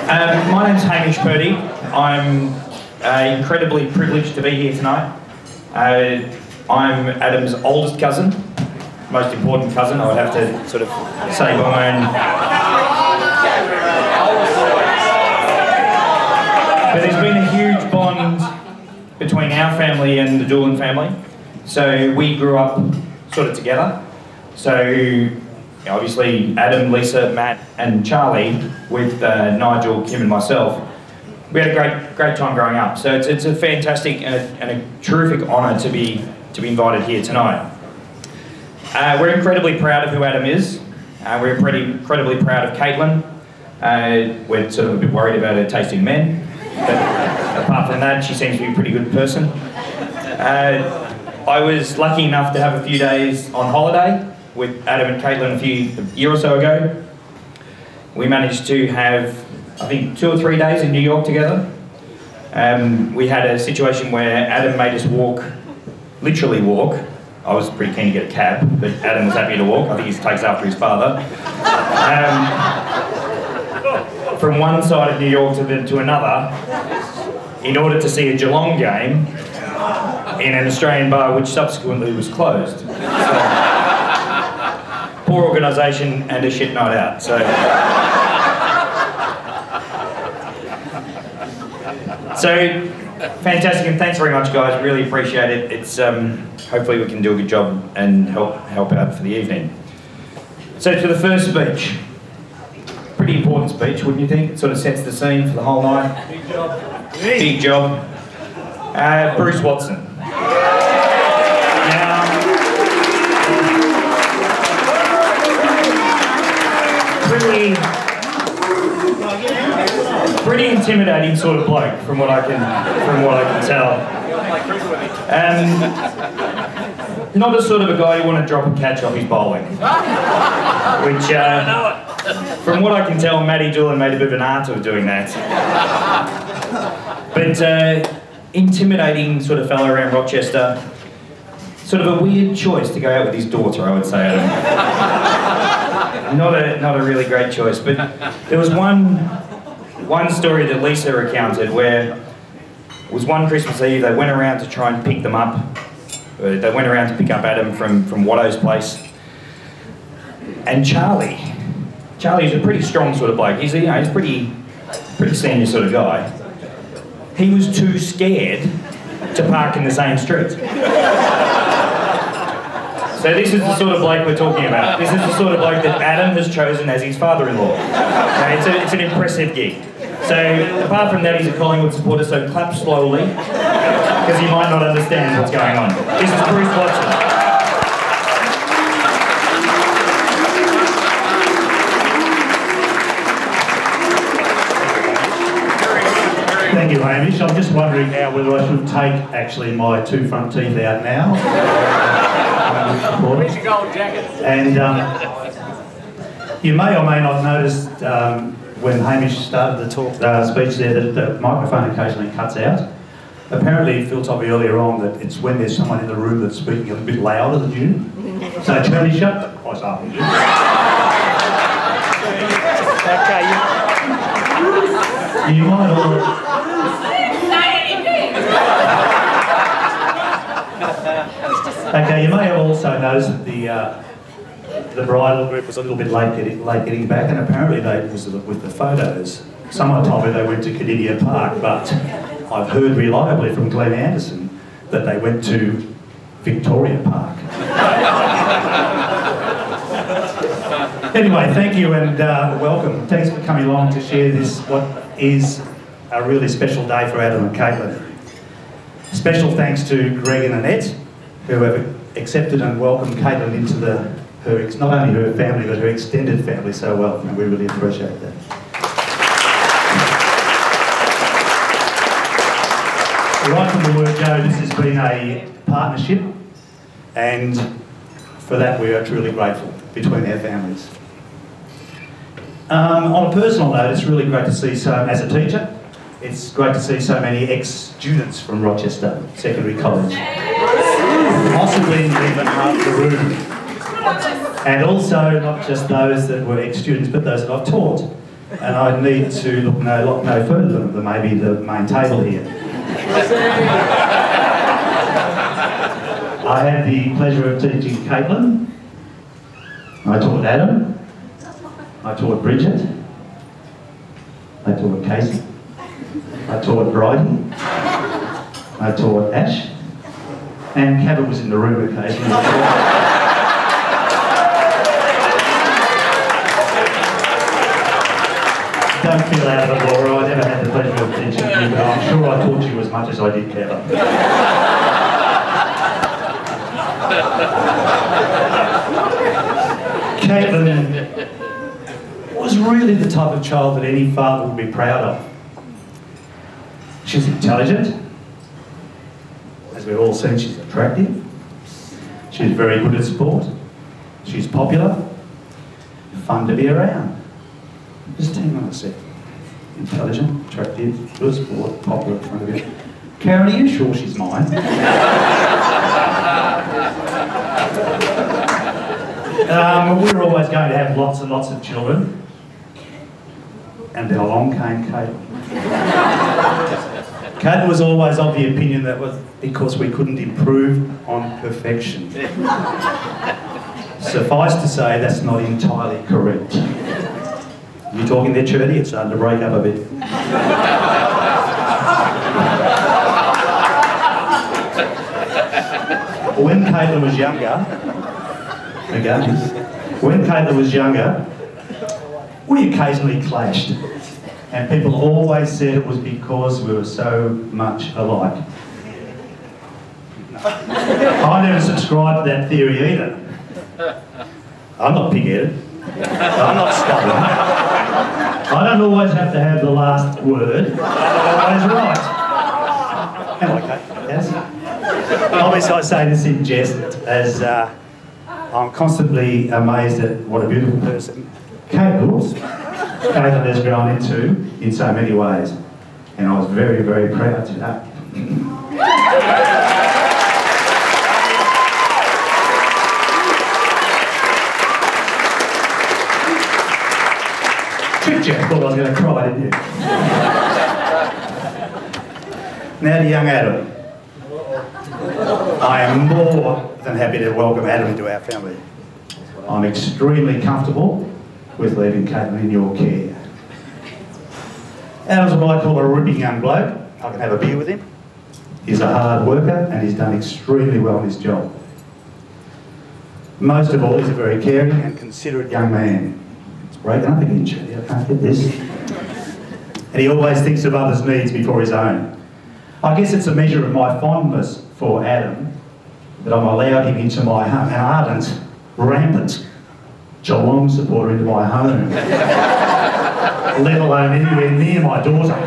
My name's Hamish Purdy. I'm incredibly privileged to be here tonight. I'm Adam's oldest cousin, most important cousin, I would have to sort of say by my own. But there's been a huge bond between our family and the Doolan family. So we grew up sort of together. So obviously Adam, Lisa, Matt and Charlie with Nigel, Kim and myself, we had a great time growing up. So it's a fantastic and a terrific honour to be invited here tonight. We're incredibly proud of who Adam is. We're incredibly proud of Caitlin. We're sort of a bit worried about her taste in men, but apart from that, she seems to be a pretty good person. I was lucky enough to have a few days on holiday with Adam and Caitlin a year or so ago. We managed to have, I think, 2 or 3 days in New York together. We had a situation where Adam made us walk, literally walk. I was pretty keen to get a cab, but Adam was happy to walk. I think he takes after his father. From one side of New York to another, in order to see a Geelong game in an Australian bar which subsequently was closed. So, poor organisation and a shit night out. So fantastic, and thanks very much, guys. Really appreciate it. It's hopefully we can do a good job and help out for the evening. So to the first speech, pretty important speech, wouldn't you think? It sort of sets the scene for the whole night. Big job. Big job. Bruce Watson. Pretty intimidating sort of bloke, from what I can tell. Not the sort of a guy you want to drop a catch off his bowling. Which, from what I can tell, Matty Doolan made a bit of an art of doing that. But intimidating sort of fellow around Rochester. Sort of a weird choice to go out with his daughter, I would say, Adam. Not a really great choice, but there was one story that Lisa recounted where it was one Christmas Eve. They went around to try and pick them up. They went around to pick up Adam from Watto's place. And Charlie's a pretty strong sort of bloke. He's pretty senior sort of guy. He was too scared to park in the same street. So this is the sort of bloke we're talking about. This is the sort of bloke that Adam has chosen as his father-in-law. Okay, it's an impressive gig. So apart from that, he's a Collingwood supporter, so clap slowly, because he might not understand what's going on. This is Bruce Watson. Thank you, Hamish. I'm just wondering now whether I should take actually my 2 front teeth out now. Where's your gold jacket? And you may or may not notice when Hamish started the speech there that the microphone occasionally cuts out. Apparently Phil told me earlier on that it's when there's someone in the room that's speaking a little bit louder than you. So Charlie, shut the voice up. You might all... Okay, you may have also noticed that the bridal group was a little bit late getting back, and apparently with the photos. Someone told me they went to Cadidia Park, but I've heard reliably from Glenn Anderson that they went to Victoria Park. Anyway, thank you and welcome. Thanks for coming along to share this, what is a really special day for Adam and Caitlin. Special thanks to Greg and Annette, who have accepted and welcomed Caitlin into not only her family, but her extended family so well, and we really appreciate that. Right from the word go, this has been a partnership, and for that we are truly grateful between our families. On a personal note, it's really great to see as a teacher, it's great to see so many ex-students from Rochester Secondary College. Possibly even half the room. And also not just those that were ex-students, but those that I've taught. And I need to look no further than maybe the main table here. I had the pleasure of teaching Caitlin. I taught Adam. I taught Bridget. I taught Casey. I taught Bridie. I taught Ash. And Cabot was in the room occasionally. Don't feel out of it, Laura. I never had the pleasure of teaching you, but I'm sure I taught you as much as I did Cabot. Caitlin was really the type of child that any father would be proud of. She's intelligent. As we've all seen, she's attractive. She's very good at sport. She's popular. Fun to be around. Just hang on a sec. Intelligent, attractive, good at sport, popular, fun to be around. Karen, are you sure she's mine? We were always going to have lots and lots of children. And then along came Caitlin. Caitlin was always of the opinion that was because we couldn't improve on perfection. Suffice to say, that's not entirely correct. You talking there, Churdy? It's starting to break up a bit. When Caitlin was younger, we occasionally clashed. And people always said it was because we were so much alike. I never subscribed to that theory either. I'm not pig-headed. I'm not stubborn. I don't always have to have the last word. I'm always right. Am I okay? Yes? Obviously I say this in jest, as I'm constantly amazed at what a beautiful person Caitlin has grown into in so many ways. And I was very, very proud today. Tricked you. Thought I was going to cry, didn't you? Now to young Adam. I am more than happy to welcome Adam into our family. I'm extremely comfortable with leaving Caitlin in your care. Adam's what I call a ripping young bloke. I can have a beer with him. He's a hard worker and he's done extremely well in his job. Most of all, he's a very caring and considerate young man. It's breaking up again, Judy, I can't get this. And he always thinks of others' needs before his own. I guess it's a measure of my fondness for Adam that I'm allowed him into my home, an ardent, rampant Geelong supporter into my home, let alone anywhere near my daughter.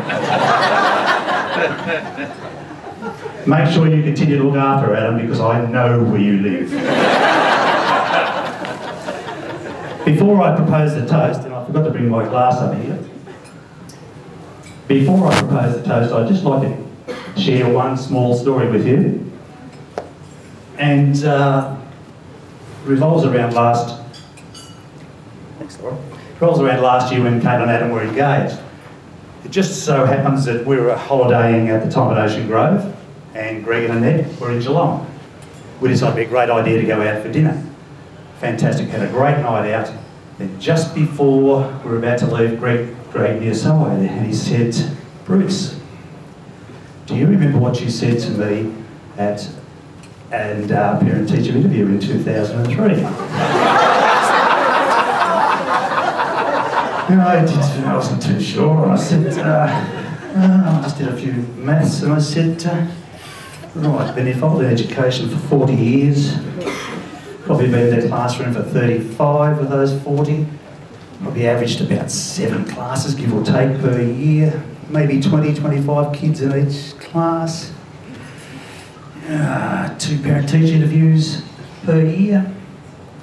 Make sure you continue to look after Adam because I know where you live. Before I propose the toast, and I forgot to bring my glass up here, before I propose the toast, I'd just like to share one small story with you. And revolves around last year when Kate and Adam were engaged. It just so happens that we were holidaying at the time at Ocean Grove, and Greg and Annette were in Geelong. We decided it'd be a great idea to go out for dinner. Fantastic, had a great night out. Then just before we were about to leave, Greg dragged me aside and he said, "Bruce, do you remember what you said to me at our parent-teacher interview in 2003? And I wasn't too sure. I said, I just did a few maths and I said, right, been involved in education for 40 years, probably been in the classroom for 35 of those 40, probably averaged about 7 classes, give or take, per year, maybe 20, 25 kids in each class. 2 parent-teacher interviews per year,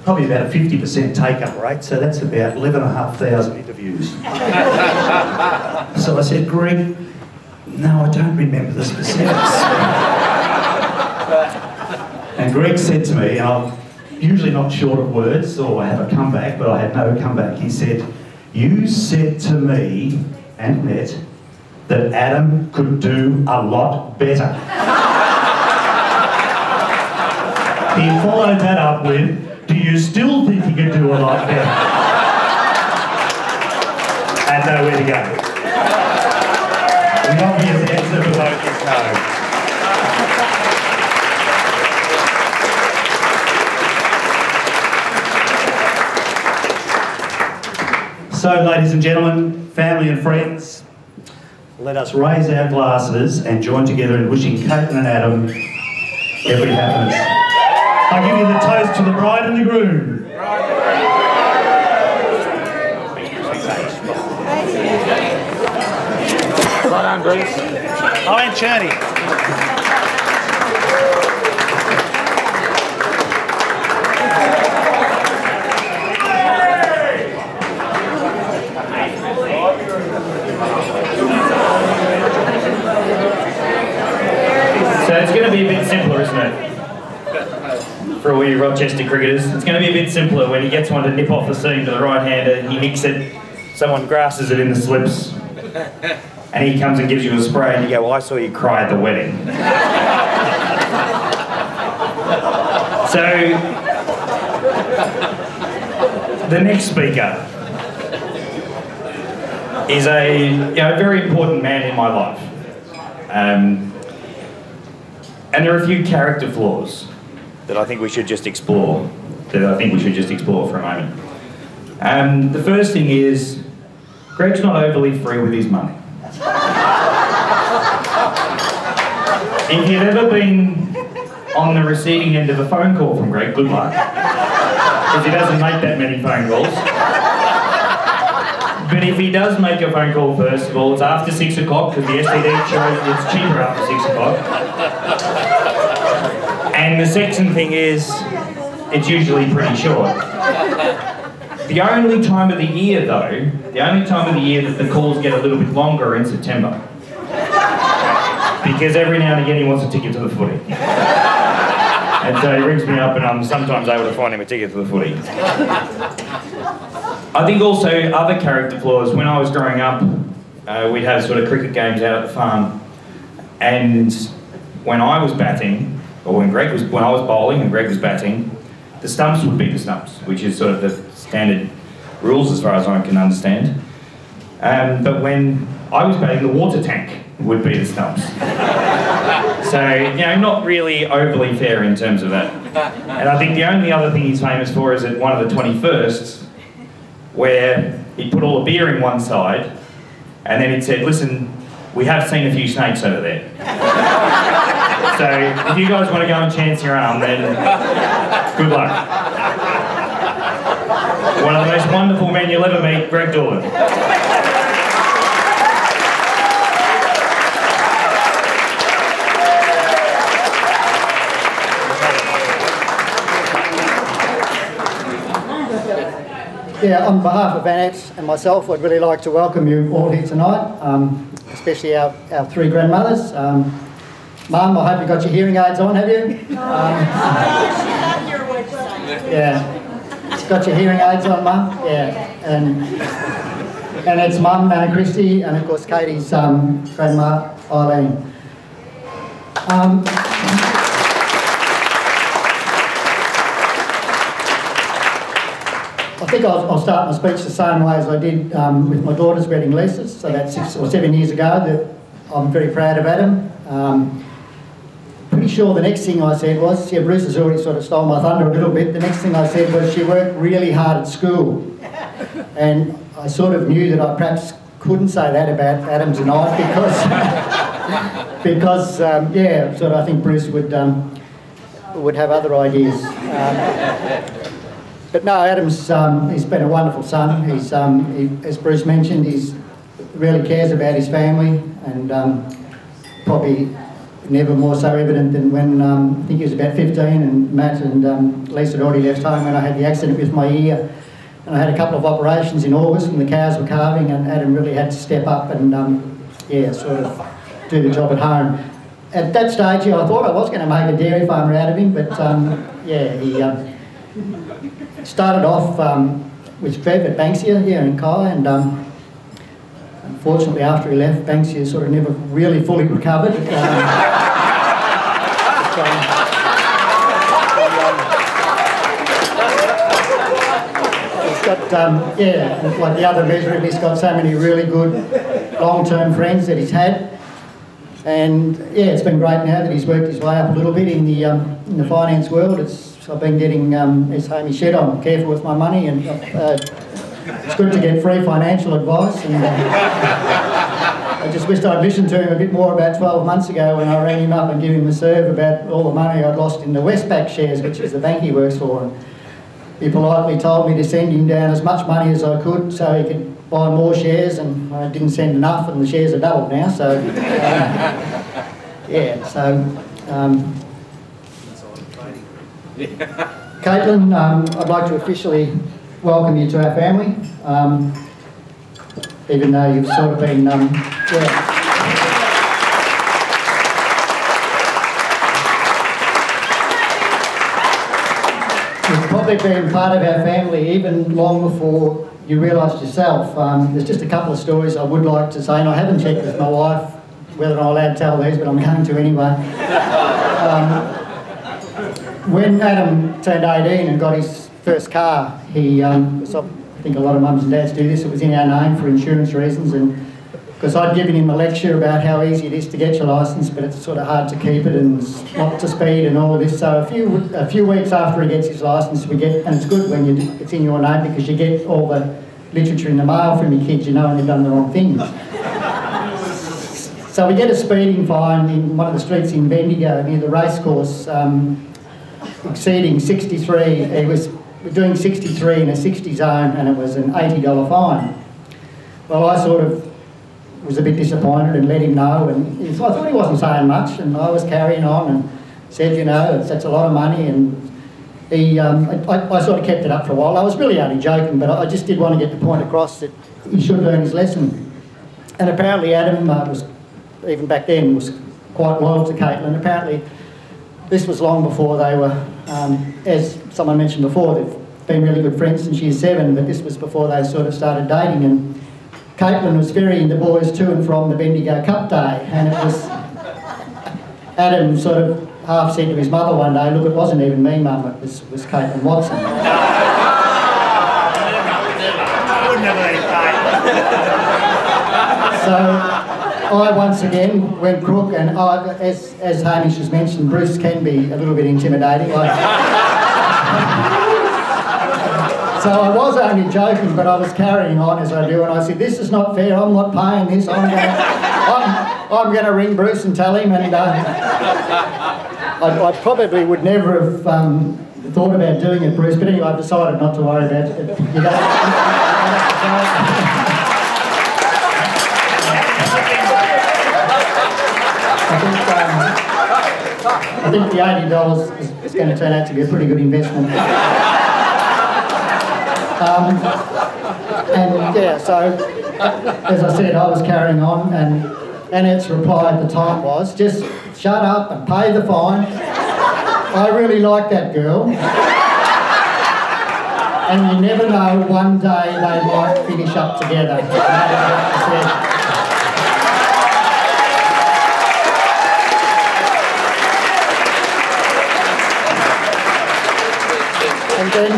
probably about a 50% take-up rate, so that's about 11,500 interviews. So I said, Greg, no, I don't remember the specifics. And Greg said to me, and I'm usually not short of words or I have a comeback, but I had no comeback, he said, You said to me and Annette that Adam could do a lot better. He followed that up with, do you still think he could do a lot better? And nowhere to go. The obvious answer for both is no. So, ladies and gentlemen, family and friends, let us raise our glasses and join together in wishing Caitlin and Adam every happiness. I give you the toast to the bride and the groom. Right on, Grace. Oh, and Charlie. So it's going to be a bit simpler, isn't it? For all you Rochester cricketers, it's going to be a bit simpler when he gets one to nip off the seam to the right-hander, he nicks it, someone grasses it in the slips, and he comes and gives you a spray and you go, well, I saw you cry at the wedding. So, the next speaker is a very important man in my life. And there are a few character flaws that I think we should just explore, for a moment. The first thing is, Greg's not overly free with his money. If you've ever been on the receiving end of a phone call from Greg, good luck, because he doesn't make that many phone calls. But if he does make a phone call, first of all, it's after 6 o'clock, because the STD shows it's cheaper after 6 o'clock. And the second thing is, it's usually pretty short. The only time of the year, though, that the calls get a little bit longer are in September. Because every now and again he wants a ticket to the footy. And so he rings me up and I'm sometimes able to find him a ticket to the footy. I think also other character flaws, when I was growing up, we'd have sort of cricket games out at the farm, and when I was batting, or when I was bowling and Greg was batting, the stumps would be the stumps, which is sort of the standard rules as far as I can understand. But when I was batting, the water tank would be the stumps. So, not really overly fair in terms of that. And I think the only other thing he's famous for is at one of the 21st, where he put all the beer in one side, and then he said, listen, we have seen a few snakes over there. So if you guys want to go and chance your arm, then good luck. One of the most wonderful men you'll ever meet, Greg Doolan. Yeah, on behalf of Annette and myself, I'd really like to welcome you all here tonight, especially our three grandmothers. Mum, I hope you got your hearing aids on, have you? Yeah, got your hearing aids on, Mum? Yeah, and it's Mum, Anna Christie, and of course Katie's grandma, Eileen. I think I'll start my speech the same way as I did with my daughter's wedding, Lisa's, so that's 6 or 7 years ago. That I'm very proud of Adam. Pretty sure the next thing I said was, yeah, Bruce has already sort of stole my thunder a little bit. The next thing I said was she worked really hard at school. And I sort of knew that I perhaps couldn't say that about Adam tonight because I think Bruce would have other ideas. But no, Adam's he's been a wonderful son. He's as Bruce mentioned, he really cares about his family, and probably never more so evident than when I think he was about 15 and Matt and Lisa had already left home when I had the accident with my ear. And I had a couple of operations in August and the cows were calving, and Adam really had to step up and sort of do the job at home. At that stage, I thought I was going to make a dairy farmer out of him, but he started off with Bev at Banksia here in Kai, and unfortunately after he left, Banksia sort of never really fully recovered. He's got, like the other measure, he's got so many really good long-term friends that he's had. And yeah, it's been great now that he's worked his way up a little bit in the finance world. I've been getting, as Hamish said, I'm careful with my money, and it's good to get free financial advice. And I just wished I'd listened to him a bit more about 12 months ago when I rang him up and gave him a serve about all the money I'd lost in the Westpac shares, which is the bank he works for. And he politely told me to send him down as much money as I could so he could buy more shares, and I didn't send enough, and the shares are doubled now. So yeah, so Caitlin, I'd like to officially welcome you to our family, even though you've sort of been you've probably been part of our family even long before you realised yourself. There's just a couple of stories I would like to say, and I haven't checked with my wife whether I'm allowed to tell these, but I'm going to anyway. When Adam turned 18 and got his first car, he, I think a lot of mums and dads do this, it was in our name for insurance reasons, and because I'd given him a lecture about how easy it is to get your licence, but it's sort of hard to keep it and not to speed and all of this. So a few weeks after he gets his licence, we get, and it's good when it's in your name because you get all the literature in the mail from your kids, you know, when they've done the wrong things. So we get a speeding fine in one of the streets in Bendigo near the racecourse, exceeding 63. He was doing 63 in a 60 zone, and it was an $80 fine. Well, I sort of was a bit disappointed and let him know, and I thought he wasn't saying much, and I was carrying on and said, you know, that's a lot of money, and he, I sort of kept it up for a while. I was really only joking, but I just did want to get the point across that he should learn his lesson. And apparently Adam was, even back then, was quite loyal to Caitlin. Apparently this was long before they were, as someone mentioned before, they've been really good friends since she was 7, but this was before they sort of started dating, and Caitlin was ferrying the boys to and from the Bendigo Cup Day, and it was, Adam sort of half said to his mother one day, look, it wasn't even me, Mum, it was Caitlin Watson. So I once again went crook, and as Hamish has mentioned, Bruce can be a little bit intimidating. So I was only joking, but I was carrying on as I do, and I said, this is not fair, I'm not paying this, I'm going to ring Bruce and tell him, and I probably would never have thought about doing it, Bruce, but anyway, I've decided not to worry about it. You don't I think the $80 is going to turn out to be a pretty good investment. And yeah, so as I said, I was carrying on, and Annette's reply at the time was, just shut up and pay the fine. I really like that girl. And you never know, one day they might finish up together. And that is what she said. And then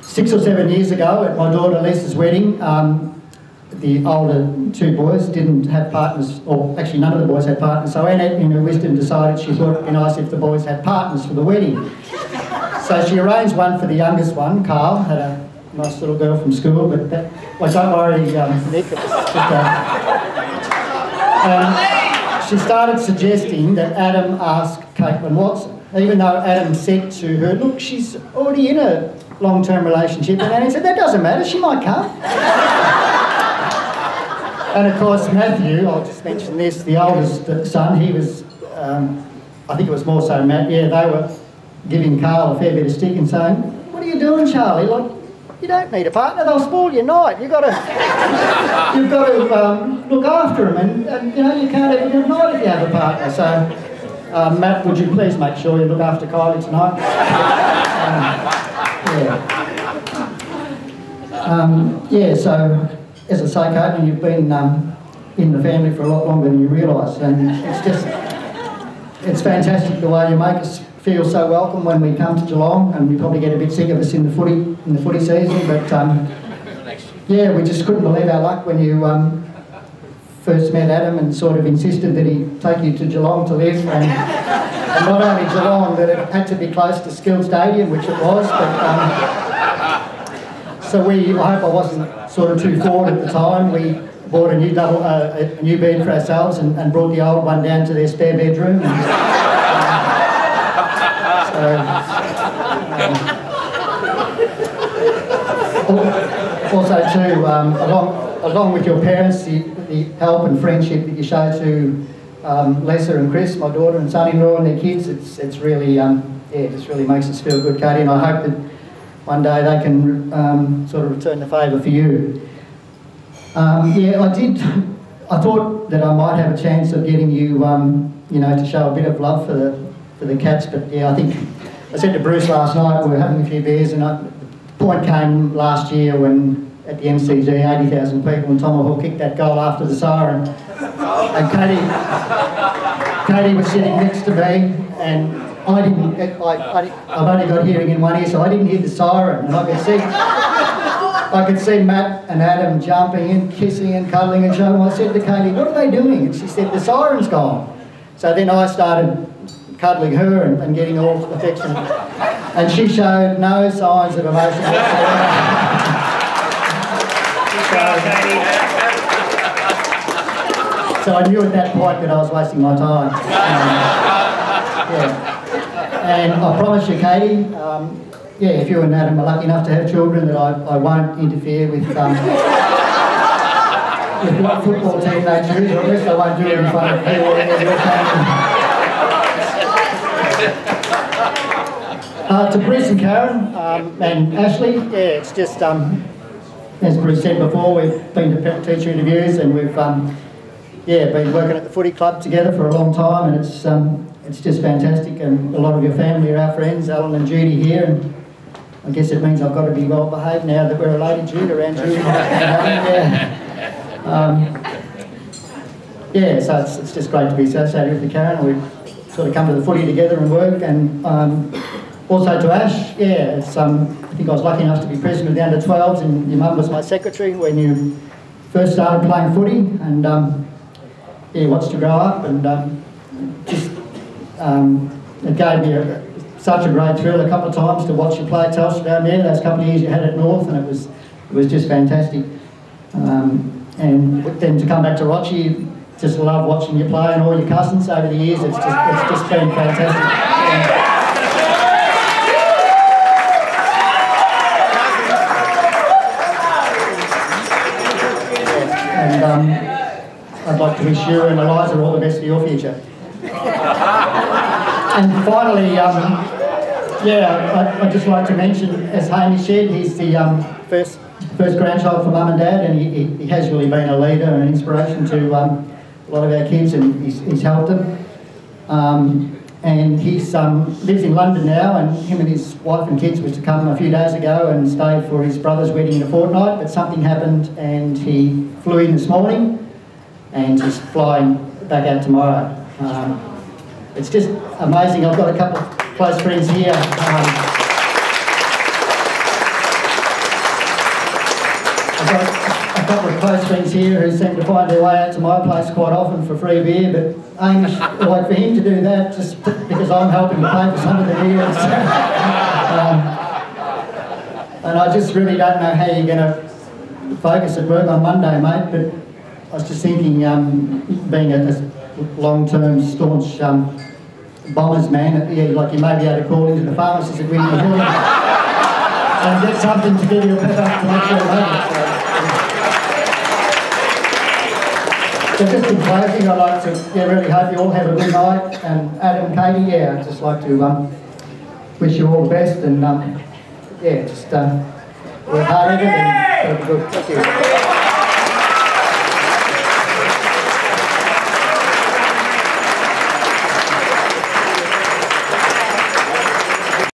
6 or 7 years ago at my daughter Lisa's wedding, the older 2 boys didn't have partners, or actually none of the boys had partners, so Annette in her wisdom decided she thought it'd be nice if the boys had partners for the wedding. So she arranged one for the youngest one, Carl, had a nice little girl from school, but that, well, don't worry, Nick, it was just she started suggesting that Adam ask Caitlin Watson, even though Adam said to her, look, she's already in a long-term relationship, and Annie said, that doesn't matter, she might come. And of course Matthew, I'll just mention this, the oldest son, he was, I think it was more so Matt, yeah, they were giving Carl a fair bit of stick and saying, what are you doing, Charlie? Like, you don't need a partner, they'll spoil your night. You've got to look after them, and you know, you can't have a good night if you have a partner. So, Matt, would you please make sure you look after Kylie tonight? Yeah. Yeah, so as I say, Caitlin, you've been in the family for a lot longer than you realise, and it's fantastic the way you make us feel so welcome when we come to Geelong, and you probably get a bit sick of us in the footy season, but yeah, we just couldn't believe our luck when you first met Adam and sort of insisted that he take you to Geelong to live, and not only Geelong, but it had to be close to Skill Stadium, which it was, but so I hope I wasn't sort of too forward at the time. We bought a new bed for ourselves and brought the old one down to their spare bedroom. Also too, along with your parents, the help and friendship that you show to Lessa and Chris, my daughter and son-in-law, and their kids, it's really, yeah, it just really makes us feel good, Katie, and I hope that one day they can sort of return the favour for you. Yeah, I thought that I might have a chance of getting you, you know, to show a bit of love for the Cats, but yeah, I think I said to Bruce last night, we were having a few beers, and the point came last year when at the MCG, 80,000 people, and Tomahawk kicked that goal after the siren, and Katie was sitting next to me, and I've only got hearing in one ear, so I didn't hear the siren, and I could see Matt and Adam jumping and kissing and cuddling and showing. I said to Katie, what are they doing? And she said, the siren's gone. So then I started cuddling her and getting all affectionate, and she showed no signs of emotion whatsoever. So I knew at that point that I was wasting my time. Yeah. And I promise you, Katie, yeah, if you and Adam are lucky enough to have children, that I won't interfere with what football team they choose, or at least I won't do it in front of you or any of your family. To Bruce and Karen and Ashley, yeah, it's just, as Bruce said before, we've been to parent-teacher interviews, and we've yeah, been working at the footy club together for a long time, and it's just fantastic, and a lot of your family are our friends, Alan and Judy here, and I guess it means I've got to be well behaved now that we're related, Jude, around Judy. Yeah, so it's just great to be associated with you, Karen. We've sort of come to the footy together and work, and also to Ash, yeah, it's, I think I was lucky enough to be president of the under-12s, and your mum was my secretary when you first started playing footy, and yeah, watched you grow up, and just it gave me such a great thrill a couple of times to watch you play Telstra down there. Those couple of years you had at North, and it was just fantastic. And then to come back to Rochi, just love watching you play, and all your cousins over the years. It's just been fantastic. And I'd like to wish you and Eliza all the best for your future. And finally, yeah, I'd just like to mention, as Hamish said, he's the first grandchild for Mum and Dad, and he has really been a leader and an inspiration to a lot of our kids, and he's helped them. And he's lives in London now, and him and his wife and kids was to come a few days ago and stay for his brother's wedding in a fortnight, but something happened and he flew in this morning, and he's flying back out tomorrow. It's just amazing. I've got a couple of close friends here. I've got a couple of close friends here who seem to find their way out to my place quite often for free beer, but Hamish, like for him to do that just because I'm helping to pay for some of the beers. And I just really don't know how you're going to focus at work on Monday, mate, but I was just thinking, being a long-term staunch Bombers man, yeah, like you may be able to call into the pharmacist at Winnie Hill and get something to give you a pep up to make sure you make it. So just in closing, I'd like to really hope you all have a good night, and Adam, Katie, yeah, I'd just like to wish you all the best, and yeah, just work hard at it and have a good. Thank you.